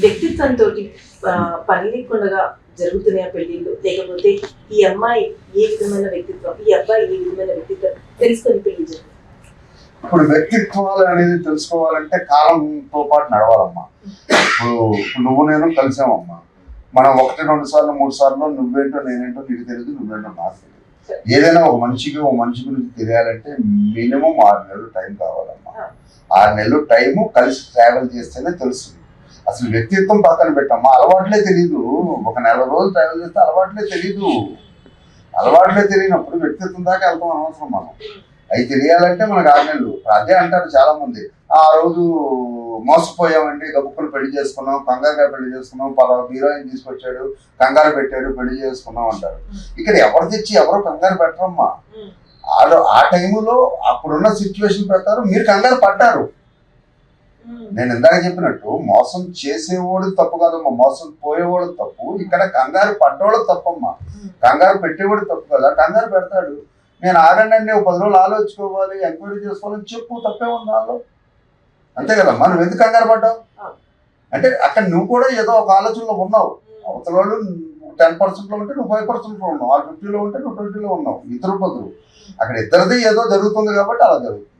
వ్యక్తిత్వంతో పని లేకుండా జరుగుతున్నాయా పెళ్లిళ్ళు, లేకపోతే ఈ అమ్మాయి ఏ విధమైన వ్యక్తిత్వం, ఈ అబ్బాయి ఏ విధమైన వ్యక్తిత్వం తెలుసుకొని పెళ్లి జరుగుతుంది? ఇప్పుడు వ్యక్తిత్వాలు అనేది తెలుసుకోవాలంటే కాలంతో పాటు నడవాలమ్మా. ఇప్పుడు నువ్వు నేను కలిసామమ్మా, మనం 1, 2 సార్లు 3 సార్లు నువ్వేంటో నేనేంటో నీకు తెలియదు, నువ్వేంటో నాకు తెలియదు. ఏదైనా ఒక మనిషి గురించి తెలియాలంటే మినిమం 6 నెలలు టైం కావాలమ్మా. 6 నెలలు టైము కలిసి ట్రావెల్ చేస్తేనే తెలుస్తుంది. అసలు వ్యక్తిత్వం పక్కన పెట్టమ్మా, అలవాట్లే తెలీదు. ఒక నెల రోజులు ట్రావెల్ చేస్తే అలవాట్లే తెలీదు. అలవాట్లే తెలియనప్పుడు వ్యక్తిత్వం దాకా వెళ్తాం అనవసరం. మనం అవి తెలియాలంటే మనకు 6 నెలలు. అదే అంటారు చాలా మంది, ఆ రోజు మోసపోయామండి, గబుక్కులు పెళ్లి చేసుకున్నాం, కంగారుగా పెళ్లి చేసుకున్నాం, హీరోయిన్ తీసుకొచ్చాడు, కంగారు పెట్టాడు, పెళ్లి చేసుకున్నాం అంటారు. ఇక్కడ ఎవరు తెచ్చి ఎవరో కంగారు పెట్టరమ్మా. ఆ టైములో అప్పుడున్న సిచ్యువేషన్ ప్రకారం మీరు కంగారు పడ్డారు. నేను ఇందాక చెప్పినట్టు మోసం చేసేవాడు తప్పు కాదమ్మా, మోసం పోయేవాడు తప్పు. ఇక్కడ కంగారు పడ్డవాడు తప్పమ్మా, కంగారు పెట్టేవాడు తప్పు కదా. కంగారు పెడతాడు, నేను ఆగండి, ఒక 10 రోజులు ఆలోచించుకోవాలి, ఎంక్వైరీ చేసుకోవాలని చెప్పు, తప్పే ఉంది వాళ్ళు. అంతే కదమ్మా. నువ్వు ఎందుకు కంగారు పడ్డావు అంటే అక్కడ నువ్వు కూడా ఏదో ఒక ఆలోచనలో ఉన్నావు. అవతల వాళ్ళు 10% ఉంటే నువ్వు 5% ఉన్నావు, 50లో ఉంటే నువ్వు 20లో ఉన్నావు. ఇద్దరు అక్కడ ఇద్దరిది ఏదో జరుగుతుంది కాబట్టి అలా జరుగుతుంది.